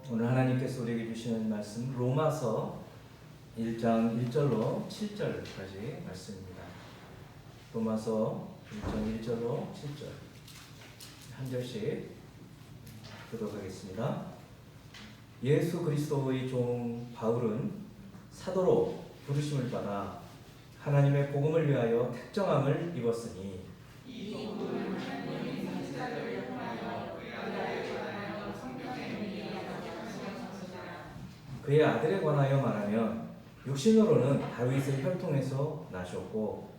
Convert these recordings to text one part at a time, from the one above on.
오늘 하나님께서 우리에게 주시는 말씀 로마서 1장 1절로 7절까지 말씀입니다. 로마서 1장 1절로 7절 한 절씩 보도록 하겠습니다. 예수 그리스도의 종 바울은 사도로 부르심을 받아 하나님의 복음을 위하여 택정함을 입었으니 그의 아들에 관하여 말하면 육신으로는 다윗의 혈통에서 나셨고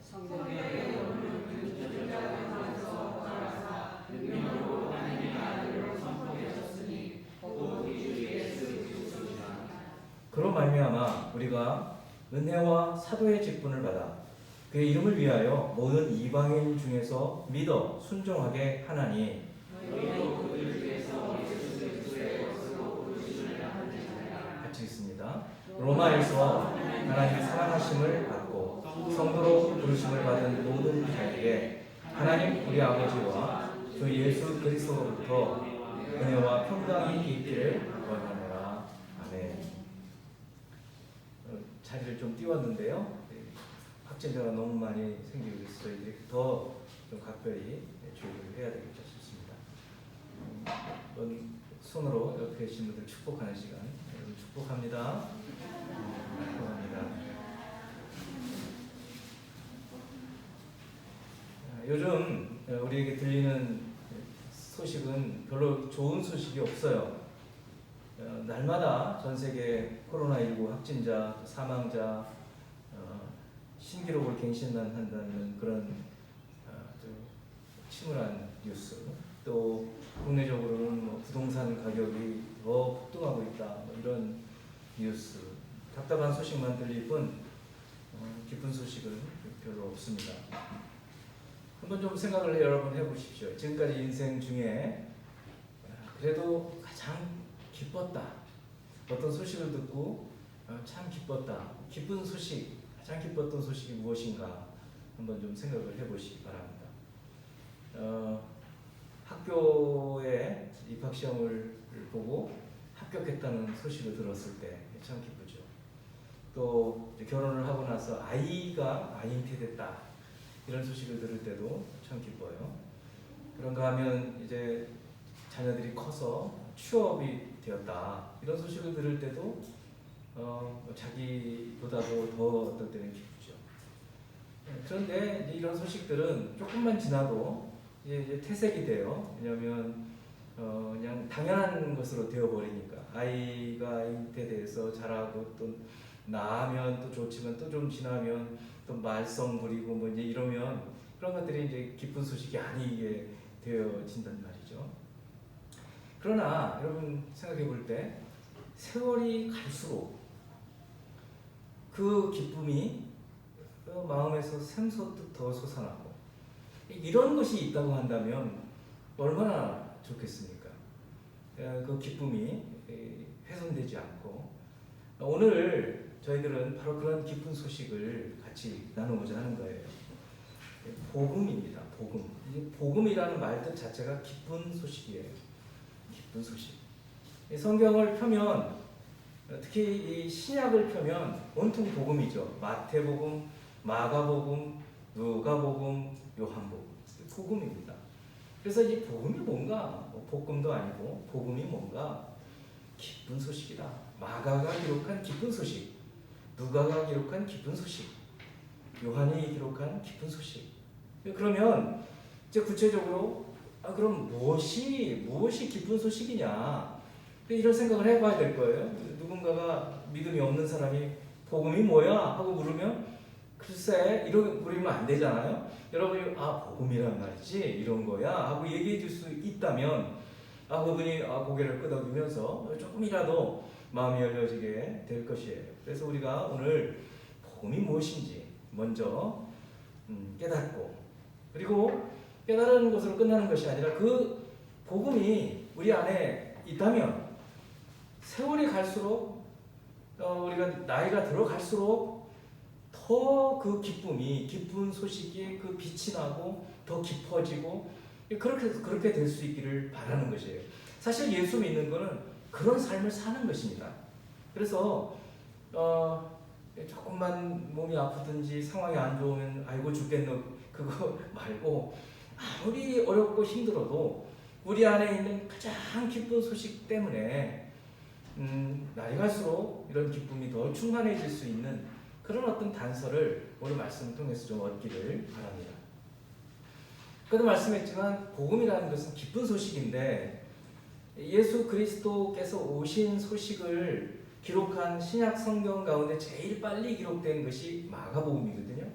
그로 말미암아 우리가 은혜와 사도의 직분을 받아 그의 이름을 위하여 모든 이방인 중에서 믿어 순종하게 하나니 같이 읽습니다. 로마에서 하나님의 사랑하심을 받고 성도로 부르심을 받은 모든 자에게 하나님 우리 아버지와 주 예수 그리스도로부터 은혜와 평강이 있기를 원하노라. 아멘. 자리를 좀 띄웠는데요. 확진자가 너무 많이 생기고 있어서 이제 더 좀 각별히 주의를 해야 되겠다 싶습니다. 손으로 옆에 계신 분들 축복하는 시간 축복합니다. 축복합니다. 요즘 우리에게 들리는 소식은 별로 좋은 소식이 없어요. 날마다 전 세계 코로나19 확진자, 사망자, 신기록을 갱신한다는 그런 침울한 뉴스, 또 국내적으로는 부동산 가격이 더 폭등하고 있다, 이런 뉴스, 답답한 소식만 들릴 뿐 기쁜 소식은 별로 없습니다. 한번 좀 생각을 여러분 해보십시오. 지금까지 인생 중에 그래도 가장 기뻤다, 어떤 소식을 듣고 참 기뻤다, 기쁜 소식, 가장 기뻤던 소식이 무엇인가 한번 좀 생각을 해보시기 바랍니다. 학교에 입학시험을 보고 합격했다는 소식을 들었을 때 참 기쁘죠. 또 결혼을 하고 나서 아이가 잉태됐다, 이런 소식을 들을 때도 참 기뻐요. 그런가 하면 이제 자녀들이 커서 취업이 되었다, 이런 소식을 들을 때도 자기보다도 더 어떨 때는 기쁘죠. 그런데 이런 소식들은 조금만 지나도 이제 퇴색이 돼요. 왜냐하면 그냥 당연한 것으로 되어버리니까. 아이가 잉태돼서 자라고 또 낳으면 또 좋지만 또 좀 지나면 또 말썽 부리고 뭐 이제 이러면 그런 것들이 이제 기쁜 소식이 아니게 되어진단 말이죠. 그러나 여러분 생각해 볼 때 세월이 갈수록 그 기쁨이 마음에서 샘솟듯 더 솟아나고, 이런 것이 있다고 한다면 얼마나 좋겠습니까? 그 기쁨이 훼손되지 않고. 오늘 저희들은 바로 그런 기쁜 소식을 같이 나누고자 하는 거예요. 복음입니다. 복음. 복음이라는 말 뜻 자체가 기쁜 소식이에요. 기쁜 소식. 성경을 펴면, 특히 이 신약을 펴면 온통 복음이죠. 마태복음, 마가복음, 누가복음, 요한복음. 복음입니다. 그래서 이 복음이 뭔가, 복음도 아니고 복음이 뭔가, 기쁜 소식이다. 마가가 기록한 기쁜 소식, 누가가 기록한 기쁜 소식, 요한이 기록한 기쁜 소식. 그러면 이제 구체적으로 그럼 무엇이 기쁜 소식이냐, 이런 생각을 해봐야 될 거예요. 누군가가 믿음이 없는 사람이 복음이 뭐야 하고 물으면 글쎄 이렇게 물으면 안 되잖아요. 여러분이 복음이란 말이지 이런 거야 하고 얘기해 줄 수 있다면 그분이 고개를 끄덕이면서 조금이라도 마음이 열려지게 될 것이에요. 그래서 우리가 오늘 복음이 무엇인지 먼저 깨닫고, 그리고 깨달은 것으로 끝나는 것이 아니라 그 복음이 우리 안에 있다면 세월이 갈수록 우리가 나이가 들어갈수록 더 그 기쁨이, 기쁜 소식이 그 빛이 나고 더 깊어지고 그렇게 될 수 있기를 바라는 것이에요. 사실 예수 믿는 거는 그런 삶을 사는 것입니다. 그래서 조금만 몸이 아프든지 상황이 안 좋으면 아이고 죽겠노 그거 말고 아무리 어렵고 힘들어도 우리 안에 있는 가장 기쁜 소식 때문에 날이 갈수록 이런 기쁨이 더 충만해질 수 있는 그런 어떤 단서를 오늘 말씀을 통해서 좀 얻기를 바랍니다. 그도 말씀했지만 복음이라는 것은 기쁜 소식인데 예수 그리스도께서 오신 소식을 기록한 신약 성경 가운데 제일 빨리 기록된 것이 마가복음이거든요.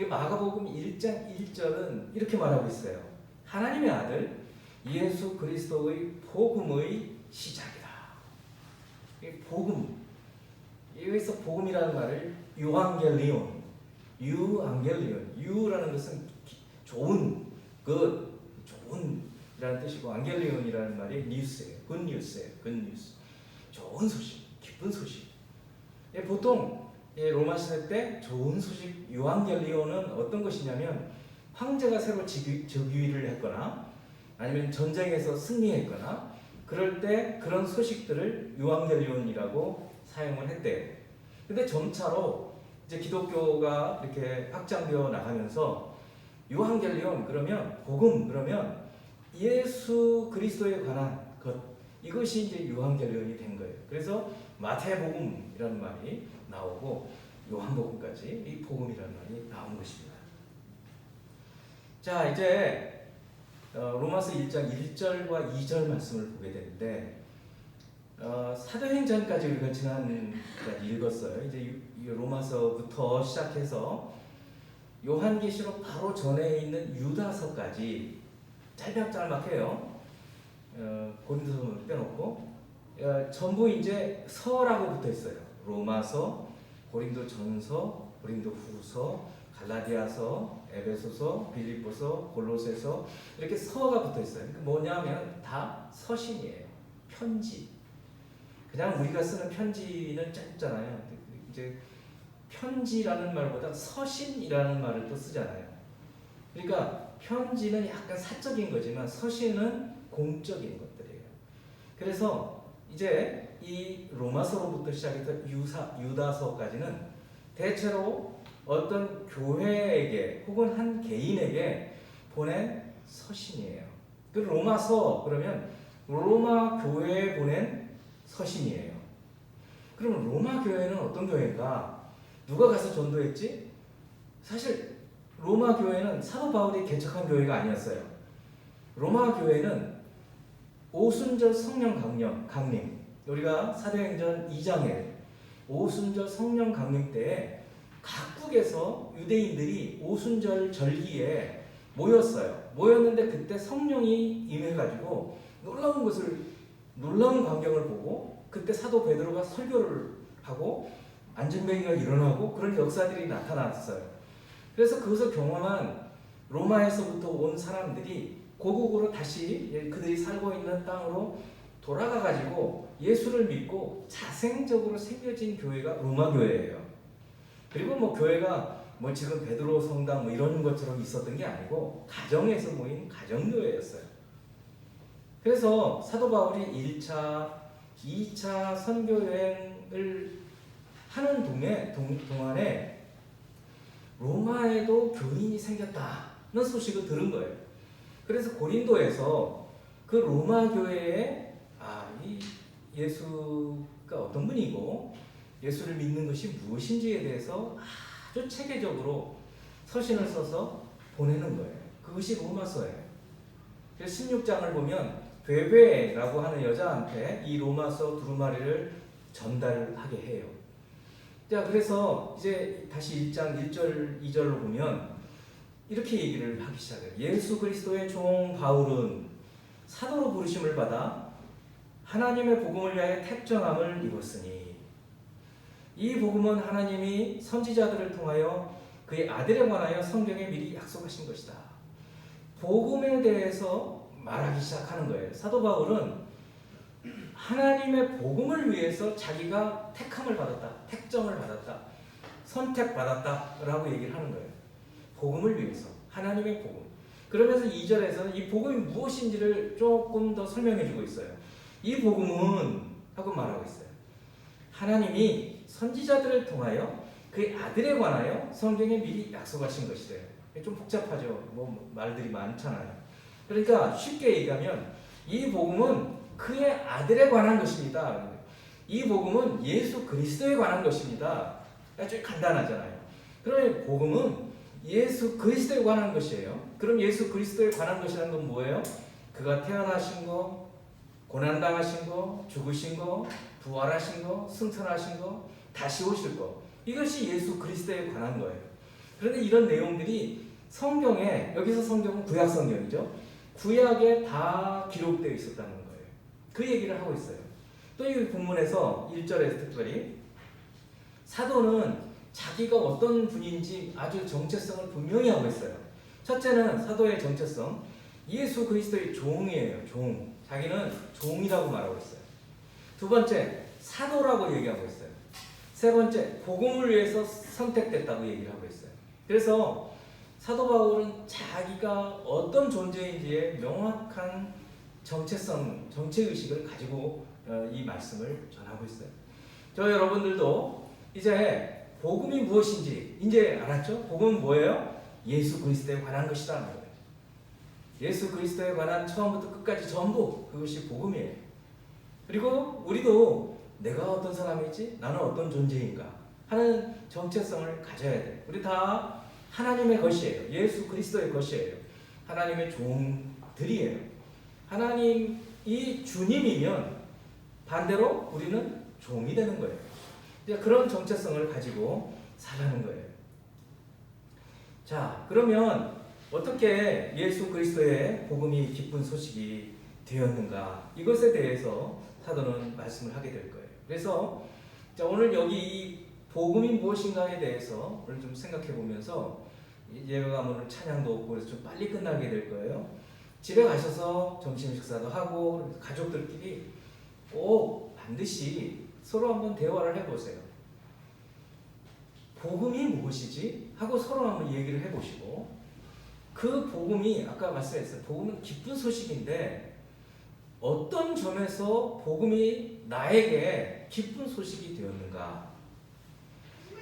마가복음 1장 1절은 이렇게 말하고 있어요. 하나님의 아들 예수 그리스도의 복음의 시작이다. 복음, 여기서 복음이라는 말을 유앙겔리온, 유라는 것은 좋은, 좋은이라는 뜻이고 앙겔리온이라는 말이 뉴스예요. 굿뉴스예요. 굿뉴스. 좋은 소식, 기쁜 소식. 보통 로마 시대 때 좋은 소식, 유앙겔리온은 어떤 것이냐면 황제가 새로 즉위를 했거나 아니면 전쟁에서 승리했거나 그럴 때 그런 소식들을 유앙겔리온이라고 사용을 했대요. 근데 점차로 이제 기독교가 이렇게 확장되어 나가면서 유앙겔리온 그러면 복음 그러면 예수 그리스도에 관한 것 이것이 이제 유앙겔리온이 된 거예요. 그래서 마태복음이라는 말이 나오고 요한복음까지 이 복음이라는 말이 나온 것입니다. 자 이제 로마서 1장 1절과 2절 말씀을 보게 되는데 사도행전까지 우리가 지난주까지 읽었어요. 이제 로마서부터 시작해서 요한계시록 바로 전에 있는 유다서까지 짤막짤막해요. 고린도서 빼놓고 전부 이제 서라고 붙어 있어요. 로마서, 고린도전서, 고린도후서, 갈라디아서, 에베소서, 빌립보서, 골로새서 이렇게 서가 붙어 있어요. 그러니까 뭐냐면 다 서신이에요. 편지. 그냥 우리가 쓰는 편지는 짧잖아요. 이제 편지라는 말보다 서신이라는 말을 또 쓰잖아요. 그러니까 편지는 약간 사적인 거지만 서신은 공적인 것들이에요. 그래서 이제 이 로마서로부터 시작해서 유다서까지는 대체로 어떤 교회에게 혹은 한 개인에게 보낸 서신이에요. 그 로마서 그러면 로마 교회에 보낸 서신이에요. 그러면 로마 교회는 어떤 교회인가? 누가 가서 전도했지? 사실 로마 교회는 사도 바울이 개척한 교회가 아니었어요. 로마 교회는 오순절 성령 강림 우리가 사도행전 2장에 오순절 성령 강림 때에 각국에서 유대인들이 오순절 절기에 모였어요. 모였는데 그때 성령이 임해가지고 놀라운 광경을 보고 그때 사도 베드로가 설교를 하고 안전뱅이가 일어나고 그런 역사들이 나타났어요. 그래서 그것을 경험한 로마에서부터 온 사람들이 고국으로 다시 그들이 살고 있는 땅으로 돌아가가지고 예수를 믿고 자생적으로 새겨진 교회가 로마 교회예요. 그리고 뭐 교회가 뭐 지금 베드로 성당 뭐 이런 것처럼 있었던 게 아니고 가정에서 모인 가정교회였어요. 그래서 사도 바울이 1차, 2차 선교여행을 하는 동안에 로마에도 교인이 생겼다는 소식을 들은 거예요. 그래서 고린도에서 그 로마 교회에 이 예수가 어떤 분이고 예수를 믿는 것이 무엇인지에 대해서 아주 체계적으로 서신을 써서 보내는 거예요. 그것이 로마서예요. 그래서 16장을 보면 베베라고 하는 여자한테 이 로마서 두루마리를 전달하게 해요. 자, 그래서 이제 다시 1장 1절 2절로 보면 이렇게 얘기를 하기 시작해요. 예수 그리스도의 종 바울은 사도로 부르심을 받아 하나님의 복음을 위하여 택정함을 입었으니 이 복음은 하나님이 선지자들을 통하여 그의 아들에 관하여 성경에 미리 약속하신 것이다. 복음에 대해서 말하기 시작하는 거예요. 사도 바울은 하나님의 복음을 위해서 자기가 택함을 받았다, 택정을 받았다, 선택받았다라고 얘기를 하는 거예요. 복음을 위해서, 하나님의 복음. 그러면서 2절에서는 이 복음이 무엇인지를 조금 더 설명해 주고 있어요. 이 복음은 하고 말하고 있어요. 하나님이 선지자들을 통하여 그의 아들에 관하여 성경에 미리 약속하신 것이래요. 좀 복잡하죠. 뭐 말들이 많잖아요. 그러니까 쉽게 얘기하면 이 복음은 그의 아들에 관한 것입니다. 이 복음은 예수 그리스도에 관한 것입니다. 아주 간단하잖아요. 그러면 복음은 예수 그리스도에 관한 것이에요. 그럼 예수 그리스도에 관한 것이라는 건 뭐예요? 그가 태어나신 거, 고난당하신 거, 죽으신 거, 부활하신 거, 승천하신 거, 다시 오실 거. 이것이 예수 그리스도에 관한 거예요. 그런데 이런 내용들이 성경에, 여기서 성경은 구약 성경이죠. 구약에 다 기록되어 있었다는 거예요. 그 얘기를 하고 있어요. 또 이 본문에서 1절에서 특별히 사도는 자기가 어떤 분인지 아주 정체성을 분명히 하고 있어요. 첫째는 사도의 정체성, 예수 그리스도의 종이에요. 종. 자기는 종이라고 말하고 있어요. 두 번째, 사도라고 얘기하고 있어요. 세 번째, 복음을 위해서 선택됐다고 얘기를 하고 있어요. 그래서 사도 바울은 자기가 어떤 존재인지에 명확한 정체성, 정체의식을 가지고 이 말씀을 전하고 있어요. 저 여러분들도 이제 복음이 무엇인지 이제 알았죠? 복음은 뭐예요? 예수 그리스도에 관한 것이라는 거예요. 예수 그리스도에 관한 처음부터 끝까지 전부 그것이 복음이에요. 그리고 우리도 내가 어떤 사람이지? 나는 어떤 존재인가? 하는 정체성을 가져야 돼. 우리 다 하나님의 것이에요. 예수 그리스도의 것이에요. 하나님의 종들이에요. 하나님이 주님이면 반대로 우리는 종이 되는 거예요. 이제 그런 정체성을 가지고 살라는 거예요. 자, 그러면 어떻게 예수 그리스도의 복음이 기쁜 소식이 되었는가? 이것에 대해서 사도는 말씀을 하게 될 거예요. 그래서 자, 오늘 여기 이 복음이 무엇인가에 대해서 오늘 좀 생각해 보면서 예배가 오늘 찬양도 없고 그래서 좀 빨리 끝나게 될 거예요. 집에 가셔서 점심 식사도 하고 가족들끼리 꼭 반드시 서로 한번 대화를 해보세요. 복음이 무엇이지? 하고 서로 한번 얘기를 해보시고 그 복음이 아까 말씀했어요. 복음은 기쁜 소식인데 어떤 점에서 복음이 나에게 기쁜 소식이 되었는가?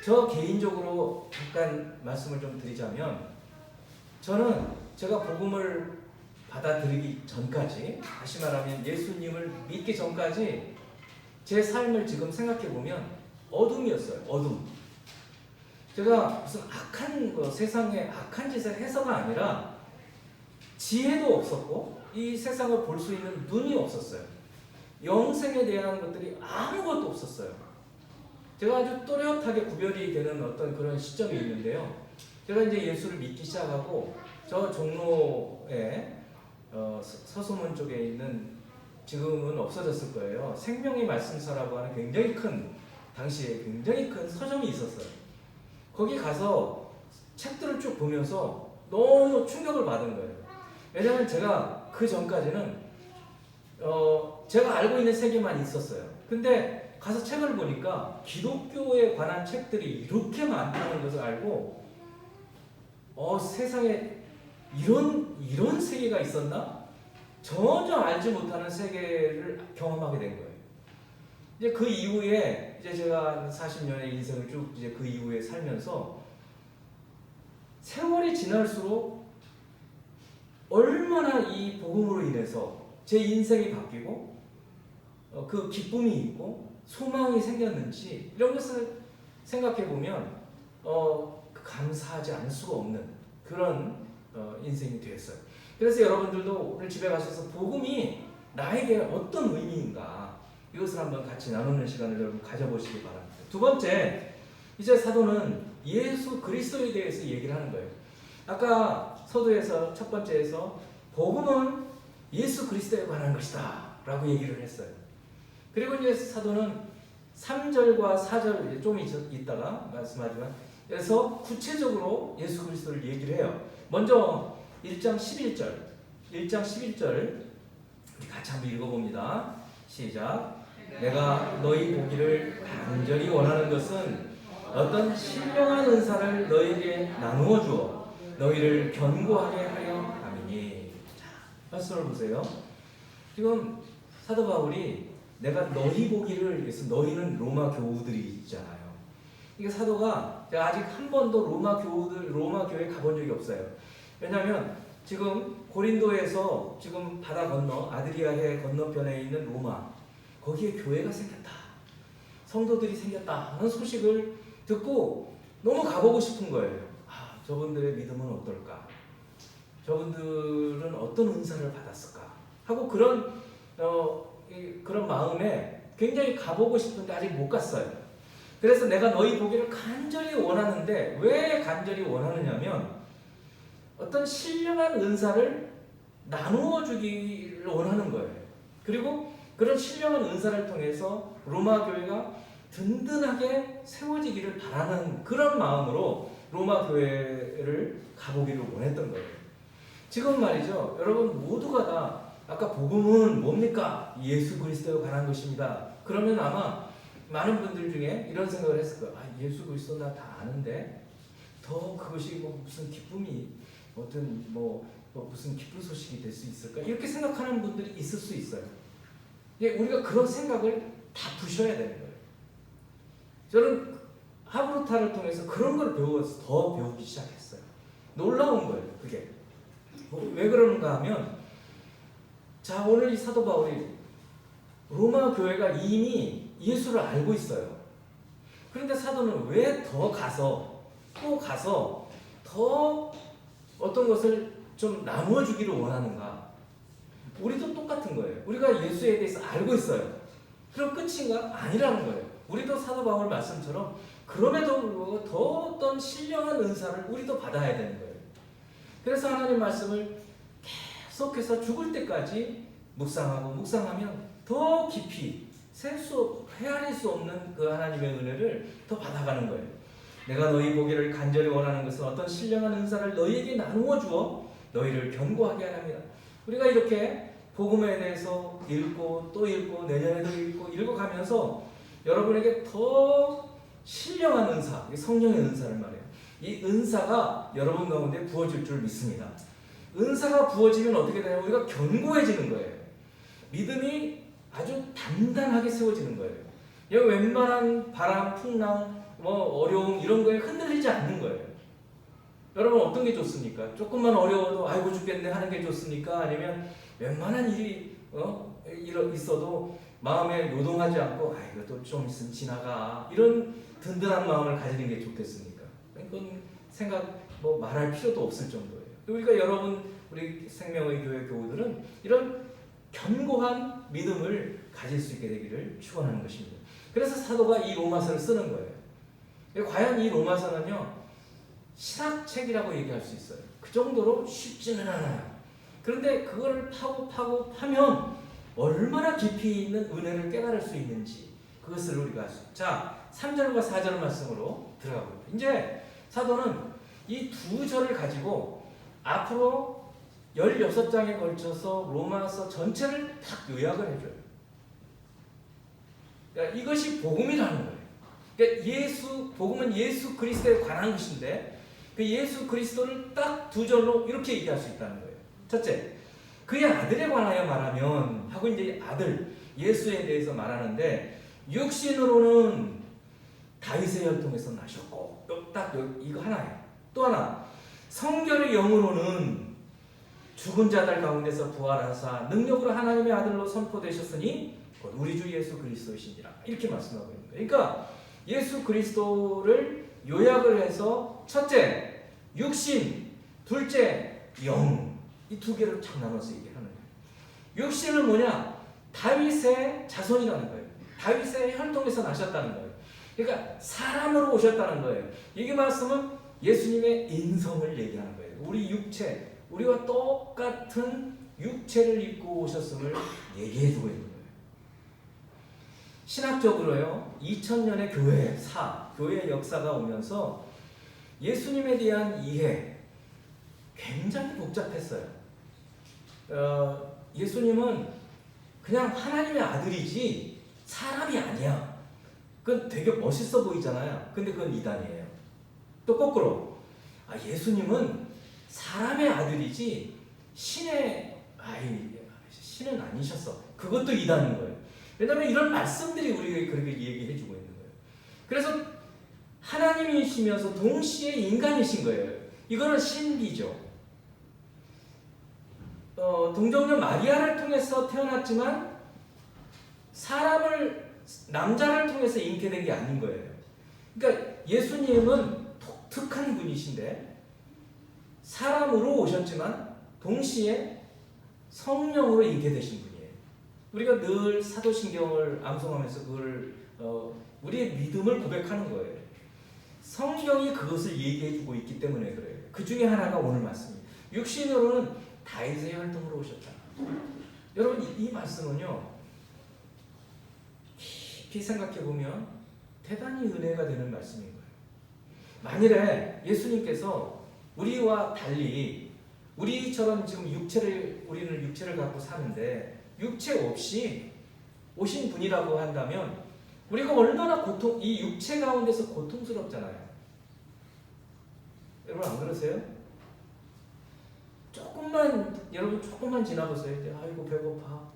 저 개인적으로 잠깐 말씀을 좀 드리자면 저는 제가 복음을 받아들이기 전까지, 다시 말하면 예수님을 믿기 전까지 제 삶을 지금 생각해 보면 어둠이었어요. 어둠. 제가 무슨 악한 세상의 악한 짓을 해서가 아니라 지혜도 없었고 이 세상을 볼 수 있는 눈이 없었어요. 영생에 대한 것들이 아무것도 없었어요. 제가 아주 또렷하게 구별이 되는 어떤 그런 시점이 있는데요. 제가 이제 예수를 믿기 시작하고 저 종로에 서소문 쪽에 있는, 지금은 없어졌을 거예요, 생명의 말씀사라고 하는 굉장히 큰, 당시에 굉장히 큰 서점이 있었어요. 거기 가서 책들을 쭉 보면서 너무 충격을 받은 거예요. 왜냐하면 제가 그 전까지는 제가 알고 있는 세계만 있었어요. 근데 가서 책을 보니까 기독교에 관한 책들이 이렇게 많다는 것을 알고 세상에 이런 세계가 있었나? 전혀 알지 못하는 세계를 경험하게 된 거예요. 이제 그 이후에 이제 제가 40년의 인생을 쭉 이제 그 이후에 살면서 세월이 지날수록 얼마나 이 복음으로 인해서 제 인생이 바뀌고 그 기쁨이 있고 소망이 생겼는지 이런 것을 생각해 보면 감사하지 않을 수가 없는 그런 인생이 되었어요. 그래서 여러분들도 오늘 집에 가셔서 복음이 나에게 어떤 의미인가 이것을 한번 같이 나누는 시간을 여러분 가져보시기 바랍니다. 두 번째, 이제 사도는 예수 그리스도에 대해서 얘기를 하는 거예요. 아까 서두에서 첫 번째에서 복음은 예수 그리스도에 관한 것이다 라고 얘기를 했어요. 그리고 이제 사도는 3절과 4절 좀 있다가 말씀하지만 그래서 구체적으로 예수 그리스도를 얘기를 해요. 먼저 1장 11절 우리 같이 한번 읽어봅니다. 시작. 내가 너희 보기를 간절히 원하는 것은 어떤 신령한 은사를 너희에게 나누어 주어 너희를 견고하게 하려 함이니. 자, 말씀을 보세요. 지금 사도 바울이 내가 너희 보기를 위해서, 너희는 로마 교우들이잖아요. 이게 사도가 제가 아직 한 번도 로마 교회에 가본 적이 없어요. 왜냐하면 지금 고린도에서 지금 바다 건너 아드리아해 건너편에 있는 로마, 거기에 교회가 생겼다, 성도들이 생겼다 하는 소식을 듣고 너무 가보고 싶은 거예요. 아, 저분들의 믿음은 어떨까? 저분들은 어떤 은사를 받았을까? 하고 그런 마음에 굉장히 가보고 싶은데 아직 못 갔어요. 그래서 내가 너희 보기를 간절히 원하는데, 왜 간절히 원하느냐면 어떤 신령한 은사를 나누어 주기를 원하는 거예요. 그리고 그런 신령한 은사를 통해서 로마 교회가 든든하게 세워지기를 바라는 그런 마음으로 로마 교회를 가보기를 원했던 거예요. 지금 말이죠, 여러분 모두가 다 아까 복음은 뭡니까? 예수 그리스도에 관한 것입니다. 그러면 아마 많은 분들 중에 이런 생각을 했을 거예요. 아, 예수 그리스도 나 다 아는데 더 그것이 뭐 무슨 기쁨이 어떤 무슨 기쁜 소식이 될 수 있을까? 이렇게 생각하는 분들이 있을 수 있어요. 우리가 그런 생각을 다 부셔야 되는 거예요. 저는 하브루타를 통해서 그런 걸 배워서 더 배우기 시작했어요. 놀라운 거예요, 그게. 왜 그러는가 하면, 자, 오늘 이 사도 바울이 로마 교회가 이미 예수를 알고 있어요. 그런데 사도는 왜 더 가서 더 어떤 것을 좀 나누어 주기를 원하는가? 우리도 똑같은 거예요. 우리가 예수에 대해서 알고 있어요. 그럼 끝인가? 아니라는 거예요. 우리도 사도 바울 말씀처럼 그럼에도 불구하고 더 어떤 신령한 은사를 우리도 받아야 되는 거예요. 그래서 하나님 말씀을 계속해서 죽을 때까지 묵상하면 더 깊이 헤아릴 수 없는 그 하나님의 은혜를 더 받아가는 거예요. 내가 너희 보기를 간절히 원하는 것은 어떤 신령한 은사를 너희에게 나누어 주어 너희를 견고하게 하랍니다. 우리가 이렇게 복음에 대해서 읽고 또 읽고 내년에도 읽어가면서 여러분에게 더 신령한 은사, 성령의 은사를 말해요. 이 은사가 여러분 가운데 부어질 줄 믿습니다. 은사가 부어지면 어떻게 되냐면 우리가 견고해지는 거예요. 믿음이 아주 단단하게 세워지는 거예요. 웬만한 바람, 풍랑, 어려움 이런 거에 흔들리지 않는 거예요. 여러분 어떤 게 좋습니까? 조금만 어려워도 아이고 죽겠네 하는 게 좋습니까? 아니면 웬만한 일이 있어도 마음에 요동하지 않고 이것도 좀 있으면 지나가, 이런 든든한 마음을 가지는 게 좋겠습니까? 그건 생각 말할 필요도 없을 정도예요. 우리가 우리 생명의 교회 교우들은 이런 견고한 믿음을 가질 수 있게 되기를 축원하는 것입니다. 그래서 사도가 이 로마서를 쓰는 거예요. 과연 이 로마서는요, 신학책이라고 얘기할 수 있어요. 그 정도로 쉽지는 않아요. 그런데 그걸 파면 얼마나 깊이 있는 은혜를 깨달을 수 있는지, 그것을 우리가 알 수 있어요. 자, 3절과 4절 말씀으로 들어가고, 이제 사도는 이 두 절을 가지고 앞으로 16장에 걸쳐서 로마서 전체를 딱 요약을 해줘요. 그러니까 이것이 복음이라는 거예요. 그러니까 복음은 예수 그리스도에 관한 것인데, 그 예수 그리스도를 딱 두 절로 이렇게 얘기할 수 있다는 거예요. 첫째, 그의 아들에 관하여 말하면 하고, 이제 아들 예수에 대해서 말하는데, 육신으로는 다윗의 혈통에서 나셨고, 이거 하나예요. 또 하나, 성결의 영으로는 죽은 자들 가운데서 부활하사 능력으로 하나님의 아들로 선포되셨으니 우리 주 예수 그리스도이시니라, 이렇게 말씀하고 있는 거예요. 그러니까 예수 그리스도를 요약을 해서 첫째 육신, 둘째 영, 이 두 개를 쫙 나눠서 얘기하는 거예요. 육신은 뭐냐? 다윗의 자손이라는 거예요. 다윗의 혈통에서 나셨다는 거예요. 그러니까 사람으로 오셨다는 거예요. 이게 말씀은 예수님의 인성을 얘기하는 거예요. 우리 육체, 우리와 똑같은 육체를 입고 오셨음을 얘기해주고 있는 거예요. 신학적으로요, 2000년의 교회의 역사가 오면서 예수님에 대한 이해 굉장히 복잡했어요. 예수님은 그냥 하나님의 아들이지 사람이 아니야. 그건 되게 멋있어 보이잖아요. 근데 그건 이단이에요. 또 거꾸로, 예수님은 사람의 아들이지 신은 아니셨어. 그것도 이단인 거예요. 왜냐하면 이런 말씀들이 우리에게 그렇게 얘기해주고 있는 거예요. 그래서 하나님이시면서 동시에 인간이신 거예요. 이거는 신비죠. 동정녀 마리아를 통해서 태어났지만 남자를 통해서 잉태된 게 아닌 거예요. 그러니까 예수님은 독특한 분이신데 사람으로 오셨지만 동시에 성령으로 잉태되신 분이에요. 우리가 늘 사도신경을 암송하면서 그걸 우리의 믿음을 고백하는 거예요. 성경이 그것을 얘기해주고 있기 때문에 그래요. 그 중에 하나가 오늘 말씀입니다. 육신으로는 다윗의 혈통으로 오셨다. 여러분 이 말씀은요, 깊이 생각해보면 대단히 은혜가 되는 말씀인 거예요. 만일에 예수님께서 우리와 달리 우리처럼 지금 우리는 육체를 갖고 사는데 육체 없이 오신 분이라고 한다면 우리가 얼마나 이 육체 가운데서 고통스럽잖아요. 여러분 안 그러세요? 여러분 조금만 지나보세요. 아이고 배고파.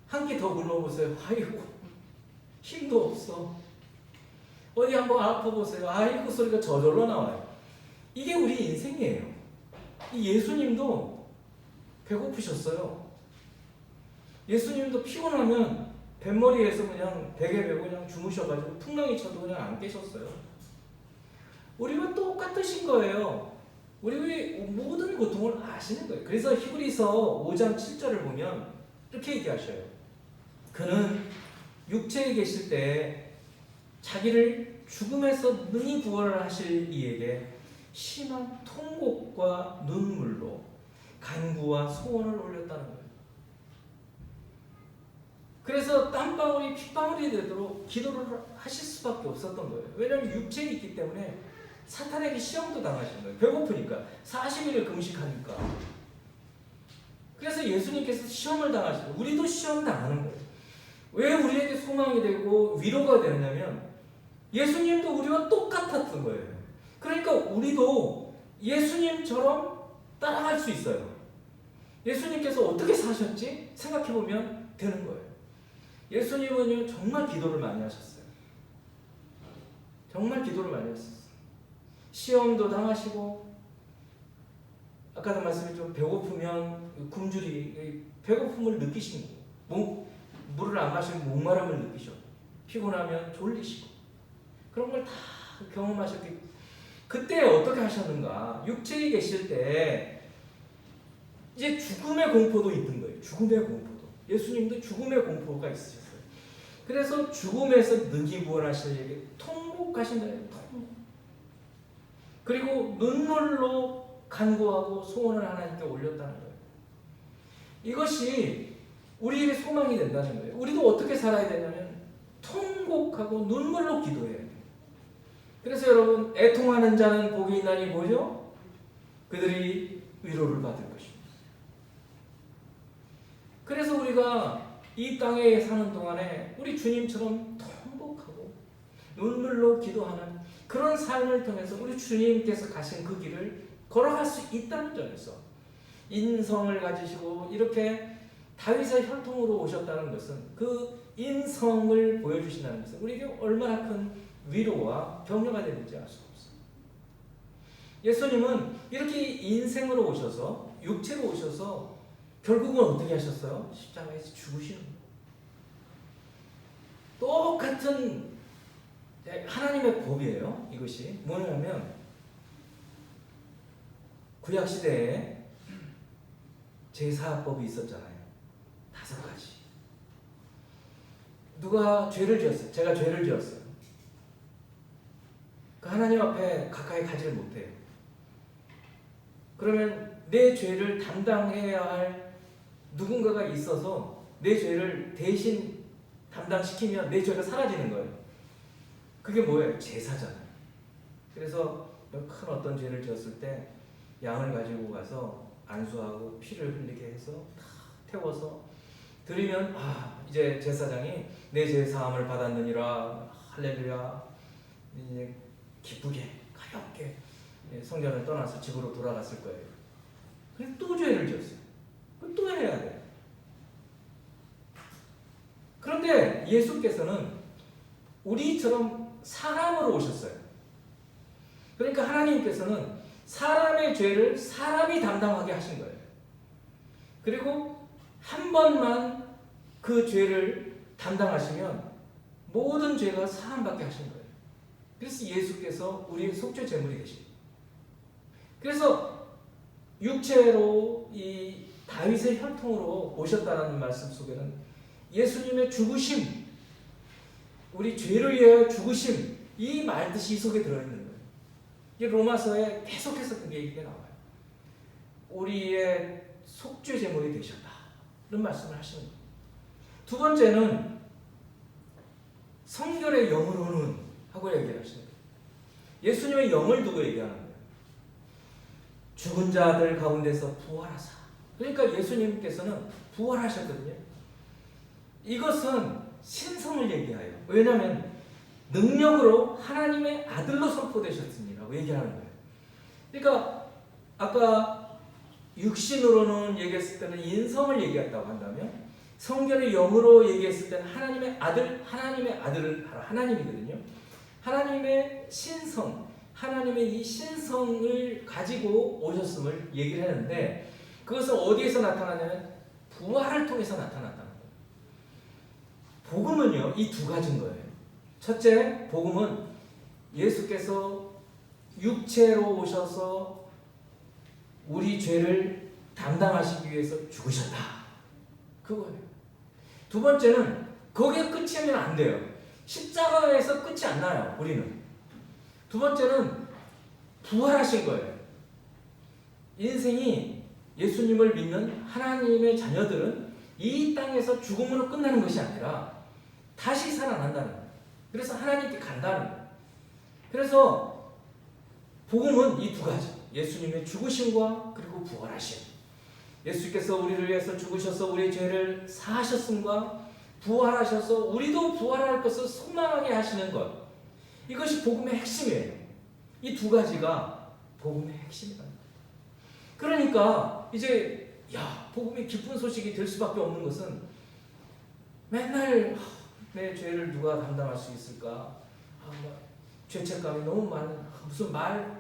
한 끼 더 굶어보세요. 아이고 힘도 없어. 어디 한번 아파보세요. 아이고 소리가 저절로 나와요. 이게 우리 인생이에요. 이 예수님도 배고프셨어요. 예수님도 피곤하면 뱃머리에서 그냥 베개 메고 그냥 주무셔가지고 풍랑이 쳐도 그냥 안 깨셨어요. 우리와 똑같으신 거예요. 우리의 모든 고통을 아시는 거예요. 그래서 히브리서 5장 7절을 보면 이렇게 얘기하셔요. 그는 육체에 계실 때 자기를 죽음에서 능히 구원하실 이에게 심한 통곡과 눈물로 간구와 소원을 올렸다는 거예요. 그래서 땀방울이 핏방울이 되도록 기도를 하실 수밖에 없었던 거예요. 왜냐하면 육체에 있기 때문에 사탄에게 시험도 당하신 거예요. 배고프니까 40일을 금식하니까. 그래서 예수님께서 시험을 당하시고 우리도 시험 당하는 거예요. 왜 우리에게 소망이 되고 위로가 되느냐면 예수님도 우리와 똑같았던 거예요. 그러니까 우리도 예수님처럼 따라갈 수 있어요. 예수님께서 어떻게 사셨지? 생각해보면 되는 거예요. 예수님은요 정말 기도를 많이 하셨어요. 정말 기도를 많이 하셨어요. 시험도 당하시고 아까도 말씀했지만 배고프면 굶주리 배고픔을 느끼신 거고 물을 안 마시면 목마름을 느끼셨고 피곤하면 졸리시고 그런 걸 다 경험하셨기 그때 어떻게 하셨는가? 육체에 계실 때 이제 죽음의 공포도 있는 거예요. 죽음의 공포도. 예수님도 죽음의 공포가 있으셨어요. 그래서 죽음에서 능히 구원하실 일에 통곡하신다는 통곡. 그리고 눈물로 간구하고 소원을 하나님께 올렸다는 거예요. 이것이 우리에게 소망이 된다는 거예요. 우리도 어떻게 살아야 되냐면 통곡하고 눈물로 기도해야 돼요. 그래서 여러분 애통하는 자는 복이 있나니 뭐죠? 그들이 위로를 받을 것입니다. 그래서 우리가 이 땅에 사는 동안에 우리 주님처럼 통곡하고 눈물로 기도하는 그런 삶을 통해서 우리 주님께서 가신 그 길을 걸어갈 수 있다는 점에서 인성을 가지시고 이렇게 다윗의 혈통으로 오셨다는 것은 그 인성을 보여주신다는 것은 우리에게 얼마나 큰 위로와 격려가 되는지 알 수 없어요. 예수님은 이렇게 인생으로 오셔서 육체로 오셔서 결국은 어떻게 하셨어요? 십자가에서 죽으시는 거예요. 똑같은 하나님의 법이에요. 이것이 뭐냐면 구약시대에 제사법이 있었잖아요. 5가지. 누가 죄를 지었어요. 제가 죄를 지었어요. 그 하나님 앞에 가까이 가지를 못해요. 그러면 내 죄를 담당해야 할 누군가가 있어서 내 죄를 대신 담당시키면 내 죄가 사라지는 거예요. 그게 뭐예요? 제사잖아요. 그래서 큰 어떤 죄를 지었을 때 양을 가지고 가서 안수하고 피를 흘리게 해서 다 태워서 드리면 이제 제사장이 내 죄 사함을 받았느니라 할렐루야 이제 기쁘게 가볍게 성전을 떠나서 집으로 돌아갔을 거예요. 그래서 또 죄를 지었어요. 그럼 또 해야 돼요. 그런데 예수께서는 우리처럼 사람으로 오셨어요. 그러니까 하나님께서는 사람의 죄를 사람이 담당하게 하신 거예요. 그리고 한 번만 그 죄를 담당하시면 모든 죄가 사함받게 하신 거예요. 그래서 예수께서 우리의 속죄 제물이 되십니다. 그래서 육체로 이 다윗의 혈통으로 오셨다는 말씀 속에는 예수님의 죽으심, 우리 죄를 위하여 죽으심, 이 말뜻이 이 속에 들어있는 거예요. 이 로마서에 계속해서 그 얘기가 나와요. 우리의 속죄 제물이 되셨다. 이런 말씀을 하시는 거예요. 두 번째는 성결의 영으로는 하고 얘기를 하시는 거예요. 예수님의 영을 두고 얘기하는 거예요. 죽은 자들 가운데서 부활하사. 그러니까 예수님께서는 부활하셨거든요. 이것은 신성을 얘기해요. 왜냐하면 능력으로 하나님의 아들로 선포되셨으니라고 얘기하는 거예요. 그러니까 아까 육신으로는 얘기했을 때는 인성을 얘기했다고 한다면 성결의 영으로 얘기했을 때는 하나님의 아들은 바로 하나님이거든요. 하나님의 신성, 하나님의 이 신성을 가지고 오셨음을 얘기를 하는데 그것은 어디에서 나타나냐면 부활을 통해서 나타났다는 거예요. 복음은요, 이 두 가지인 거예요. 첫째, 복음은 예수께서 육체로 오셔서 우리 죄를 담당하시기 위해서 죽으셨다. 그거예요. 두 번째는 거기에 끝이면 안 돼요. 십자가에서 끝이 안 나요, 우리는. 두 번째는 부활하신 거예요. 인생이 예수님을 믿는 하나님의 자녀들은 이 땅에서 죽음으로 끝나는 것이 아니라 다시 살아난다는 거예요. 그래서 하나님께 간다는 거예요. 그래서 복음은 이 두 가지. 예수님의 죽으심과 그리고 부활하심. 예수께서 우리를 위해서 죽으셔서 우리의 죄를 사하셨음과 부활하셔서 우리도 부활할 것을 소망하게 하시는 것. 이것이 복음의 핵심이에요. 이 두 가지가 복음의 핵심이다. 그러니까 이제 복음이 기쁜 소식이 될 수밖에 없는 것은 맨날 내 죄를 누가 담당할 수 있을까? 죄책감이 너무 많은 무슨 말.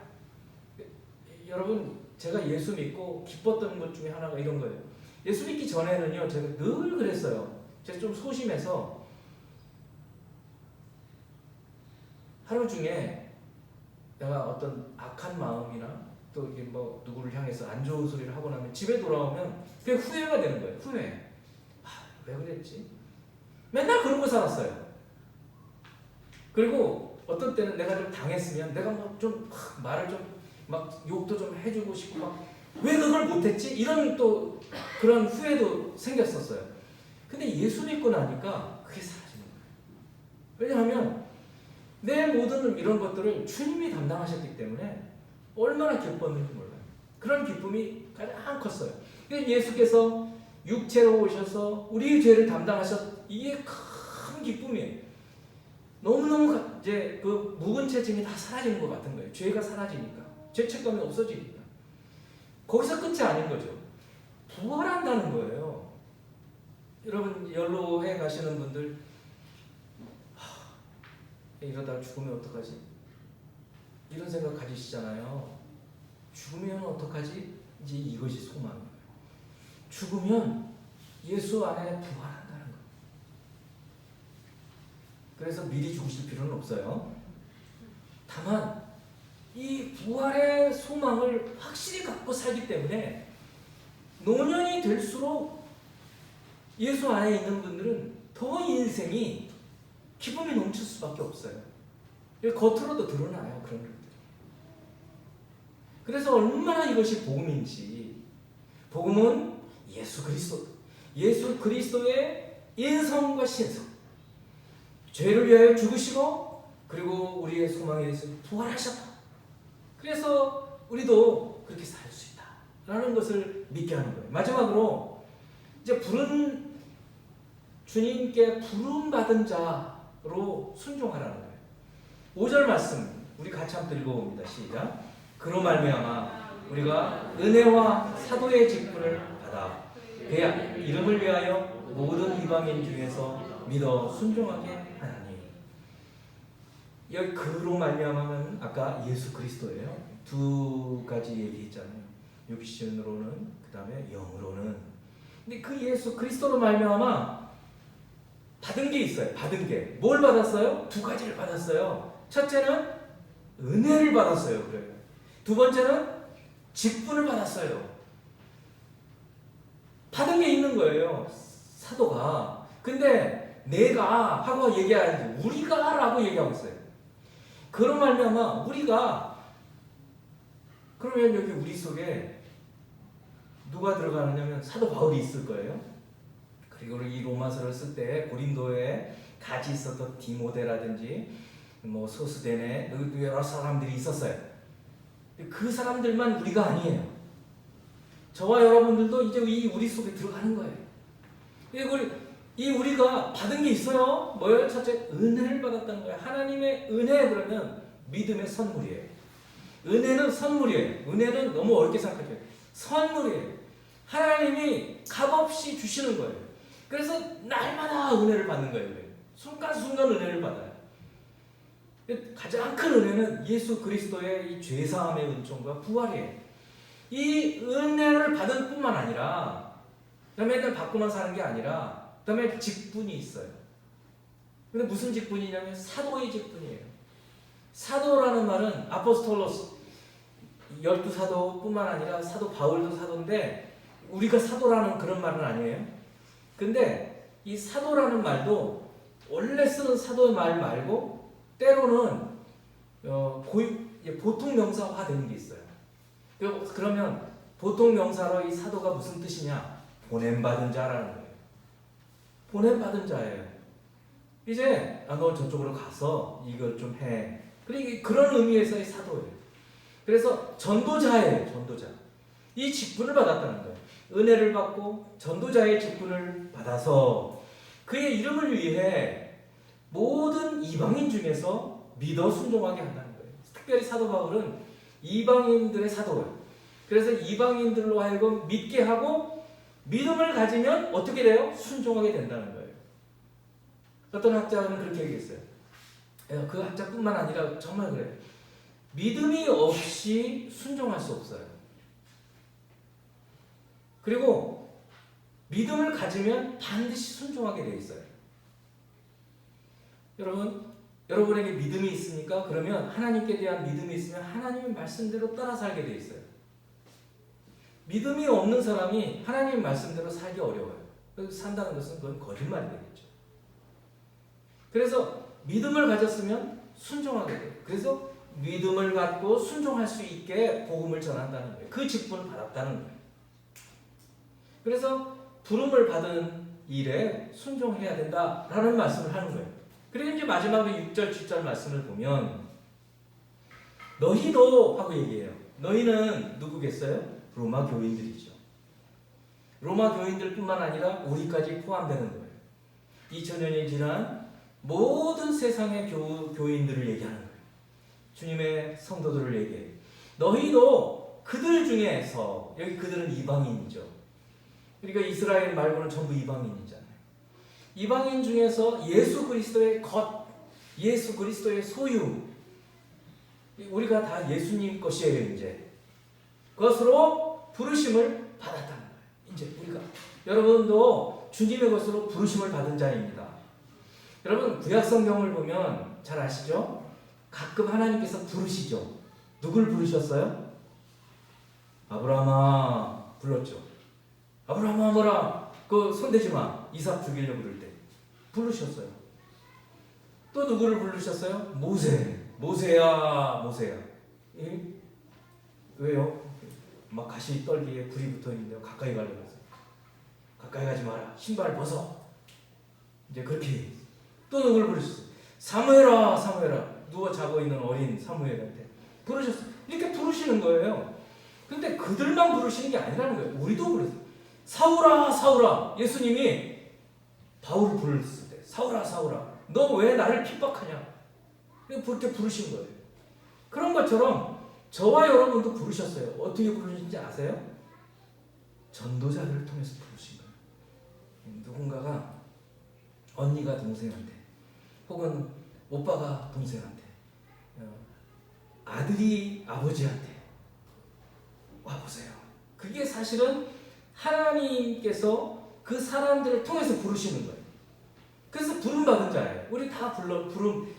여러분, 제가 예수 믿고 기뻤던 것 중에 하나가 이런 거예요. 예수 믿기 전에는요, 제가 늘 그랬어요. 제가 좀 소심해서 하루 중에 내가 어떤 악한 마음이나 또 이게 뭐 누구를 향해서 안 좋은 소리를 하고 나면 집에 돌아오면 그게 후회가 되는 거예요. 후회. 왜 그랬지? 맨날 그러고 살았어요. 그리고 어떤 때는 내가 좀 당했으면 내가 뭐 좀 말을 좀 막 욕도 좀 해주고 싶고 막 왜 그걸 못했지? 이런 또 그런 후회도 생겼었어요. 근데 예수 믿고 나니까 그게 사라지는 거예요. 왜냐하면 내 모든 이런 것들을 주님이 담당하셨기 때문에 얼마나 기뻤는지 몰라요. 그런 기쁨이 가장 컸어요. 예수께서 육체로 오셔서 우리의 죄를 담당하셨, 이게 큰 기쁨이에요. 너무너무 이제 그 묵은 채증이 다 사라지는 것 같은 거예요. 죄가 사라지니까. 죄책감이 없어지니까. 거기서 끝이 아닌 거죠. 부활한다는 거예요. 여러분, 연로해 가시는 분들, 이러다 죽으면 어떡하지? 이런 생각 가지시잖아요. 죽으면 어떡하지? 이제 이것이 소망이에요. 죽으면 예수 안에 부활한다는 거예요. 그래서 미리 죽으실 필요는 없어요. 다만 이 부활의 소망을 확실히 갖고 살기 때문에 노년이 될수록 예수 안에 있는 분들은 더 인생이 기쁨이 넘칠 수밖에 없어요. 겉으로도 드러나요, 그런 것들이. 그래서 얼마나 이것이 복음인지. 복음은 예수 그리스도의 인성과 신성, 죄를 위하여 죽으시고 그리고 우리의 소망에 대해서 부활하셨다. 그래서 우리도 그렇게 살 수 있다라는 것을 믿게 하는 거예요. 마지막으로 이제 주님께 부름 받은 자로 순종하라는 거예요. 5절 말씀 우리 같이 한번 읽어봅니다. 시작. 그로 말미암아 우리가 은혜와 사도의 직분을 받아 그의 이름을 위하여 모든 이방인 중에서 믿어 순종하게 하나니. 여기 그로 말미암아는 아까 예수 그리스도예요. 두 가지 얘기했잖아요. 육신으로는, 그 다음에 영으로는. 근데 그 예수 그리스도로 말미암아 받은 게 있어요. 받은 게. 뭘 받았어요? 두 가지를 받았어요. 첫째는 은혜를 받았어요. 그래요. 두 번째는 직분을 받았어요. 받은 게 있는 거예요. 사도가. 근데 내가 하고 얘기하지 우리가 라고 얘기하고 있어요. 그런 말미암아 우리가, 그러면 여기 우리 속에 누가 들어가느냐면 사도 바울이 있을 거예요. 그리고 이 로마서를 쓸 때 고린도에 같이 있었던 디모데라든지 뭐 소스데네 여러 사람들이 있었어요. 그 사람들만 우리가 아니에요. 저와 여러분들도 이제 우리 속에 들어가는 거예요. 이 우리가 받은 게 있어요. 뭐예요? 첫째, 은혜를 받았다는 거예요. 하나님의 은혜. 그러면 믿음의 선물이에요. 은혜는 선물이에요. 은혜는 너무 어렵게 생각하죠. 선물이에요. 하나님이 값없이 주시는 거예요. 그래서 날마다 은혜를 받는 거예요. 순간순간 은혜를 받아요. 가장 큰 은혜는 예수 그리스도의 이 죄사함의 은총과 부활이에요. 이 은혜를 받을 뿐만 아니라, 그 다음에 일단 받고만 사는 게 아니라, 그 다음에 직분이 있어요. 근데 무슨 직분이냐면 사도의 직분이에요. 사도라는 말은 아포스톨로스, 12사도 뿐만 아니라 사도 바울도 사도인데, 우리가 사도라는 그런 말은 아니에요. 근데 이 사도라는 말도 원래 쓰는 사도의 말 말고 때로는 보통 명사화 되는 게 있어요. 그러면 보통 명사로 이 사도가 무슨 뜻이냐? 보냄받은 자라는 거예요. 보냄받은 자예요. 이제 너 저쪽으로 가서 이걸 좀 해. 그런 의미에서의 사도예요. 그래서 전도자예요. 전도자. 이 직분을 받았다는 거예요. 은혜를 받고 전도자의 직분을 받아서 그의 이름을 위해 모든 이방인 중에서 믿어 순종하게 한다는 거예요. 특별히 사도 바울은 이방인들의 사도예요. 그래서 이방인들로 하여금 믿게 하고 믿음을 가지면 어떻게 돼요? 순종하게 된다는 거예요. 어떤 학자는 그렇게 얘기했어요. 그 학자뿐만 아니라 정말 그래요. 믿음이 없이 순종할 수 없어요. 그리고 믿음을 가지면 반드시 순종하게 되어 있어요. 여러분에게 믿음이 있으니까 그러면 하나님께 대한 믿음이 있으면 하나님의 말씀대로 따라 살게 되어 있어요. 믿음이 없는 사람이 하나님의 말씀대로 살기 어려워요. 그래서 산다는 것은 그건 거짓말이 되겠죠. 그래서 믿음을 가졌으면 순종하게 돼요. 그래서 믿음을 갖고 순종할 수 있게 복음을 전한다는 거예요. 그 직분을 받았다는 거예요. 그래서 부름을 받은 일에 순종해야 된다라는 말씀을 하는 거예요. 그리고 이제 마지막으로 6절, 7절 말씀을 보면 너희도 하고 얘기해요. 너희는 누구겠어요? 로마 교인들이죠. 로마 교인들뿐만 아니라 우리까지 포함되는 거예요. 2000년이 지난 모든 세상의 교인들을 얘기하는 거예요. 주님의 성도들을 얘기해요. 너희도 그들 중에서, 여기 그들은 이방인이죠. 그러니까 이스라엘 말고는 전부 이방인이잖아요. 이방인 중에서 예수 그리스도의 것, 예수 그리스도의 소유, 우리가 다 예수님 것이에요. 이제 그것으로 부르심을 받았다는 거예요. 이제 우리가, 여러분도 주님의 것으로 부르심을 받은 자입니다. 여러분 구약 성경을 보면 잘 아시죠? 가끔 하나님께서 부르시죠. 누굴 부르셨어요? 아브라함아 불렀죠. 아브라함아 뭐라, 그 손대지 마. 이삭 죽이려고 그럴 때 부르셨어요. 또 누구를 부르셨어요? 모세야. 왜요? 막 가시 떨기에 불이 붙어 있는데요. 가까이 가려고 했어요. 가까이 가지 마라. 신발 벗어. 이제 그렇게. 또 누구를 부르셨어요? 사무엘아. 누워 자고 있는 어린 사무엘한테 부르셨어요. 이렇게 부르시는 거예요. 근데 그들만 부르시는 게 아니라는 거예요. 우리도 부르세요. 사울아. 예수님이 바울을 불렀을 때 사울아 너 왜 나를 핍박하냐? 그렇게 부르신 거예요. 그런 것처럼 저와 여러분도 부르셨어요. 어떻게 부르신지 아세요? 전도자들을 통해서 부르신 거예요. 누군가가 언니가 동생한테, 혹은 오빠가 동생한테, 아들이 아버지한테 와보세요. 그게 사실은 하나님께서 그 사람들을 통해서 부르시는 거예요. 그래서 부름받은 자예요. 우리 다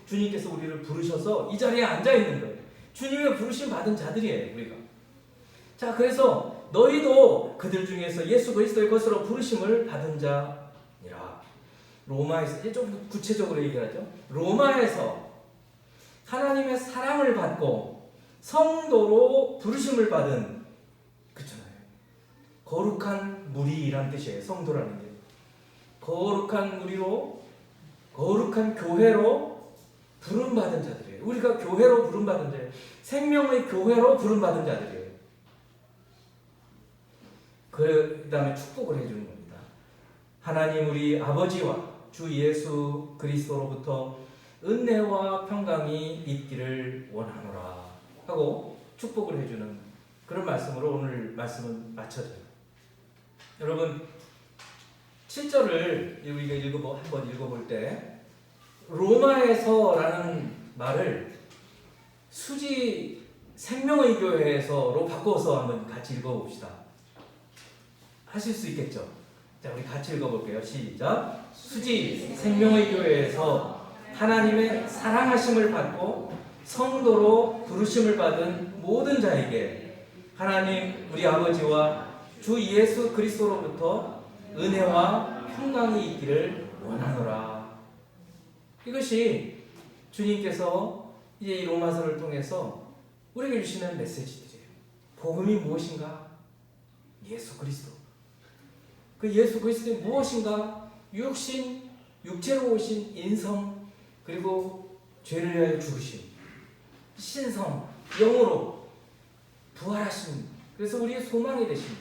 주님께서 우리를 부르셔서 이 자리에 앉아 있는 거예요. 주님의 부르심 받은 자들이에요, 우리가. 자, 그래서 너희도 그들 중에서 예수 그리스도의 것으로 부르심을 받은 자니라. 로마에서, 이제 좀 구체적으로 얘기하죠. 로마에서 하나님의 사랑을 받고 성도로 부르심을 받은, 그렇잖아요. 거룩한 무리란 뜻이에요. 성도라는 게. 거룩한 무리로, 거룩한 교회로 부름받은 자들이에요. 우리가 교회로 부름받은 자예요. 생명의 교회로 부름받은 자들이에요. 그 다음에 축복을 해주는 겁니다. 하나님 우리 아버지와 주 예수 그리스도로부터 은혜와 평강이 있기를 원하노라 하고 축복을 해주는 그런 말씀으로 오늘 말씀은 마쳐져요. 여러분 7절을 우리가 한번 읽어볼 때 로마에서라는 말을 수지 생명의 교회에서로 바꿔서 한번 같이 읽어봅시다. 하실 수 있겠죠? 자, 우리 같이 읽어볼게요. 시작. 수지 생명의 교회에서 하나님의 사랑하심을 받고 성도로 부르심을 받은 모든 자에게 하나님 우리 아버지와 주 예수 그리스도로부터 은혜와 평강이 있기를 원하노라. 이것이 주님께서 이제 이 로마서를 통해서 우리에게 주시는 메시지들이에요. 복음이 무엇인가? 예수 그리스도. 그 예수 그리스도의 무엇인가? 육체로 오신 인성, 그리고 죄를 위하여 죽으심, 신성, 영으로 부활하심. 그래서 우리의 소망이 되십니다.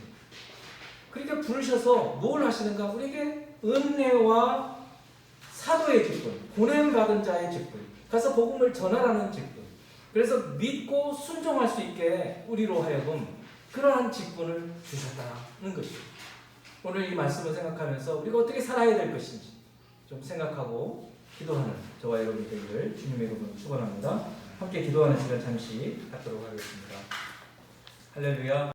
그렇게 부르셔서 뭘 하시는가? 우리에게 은혜와 사도의 직분, 보냄받은 자의 직분, 가서 복음을 전하라는 직분. 그래서 믿고 순종할 수 있게 우리로 하여금 그러한 직분을 주셨다는 것이죠. 오늘 이 말씀을 생각하면서 우리가 어떻게 살아야 될 것인지 좀 생각하고 기도하는 저와 여러분이 되기를 주님의 이름으로 축원합니다. 함께 기도하는 시간 잠시 갖도록 하겠습니다. 할렐루야.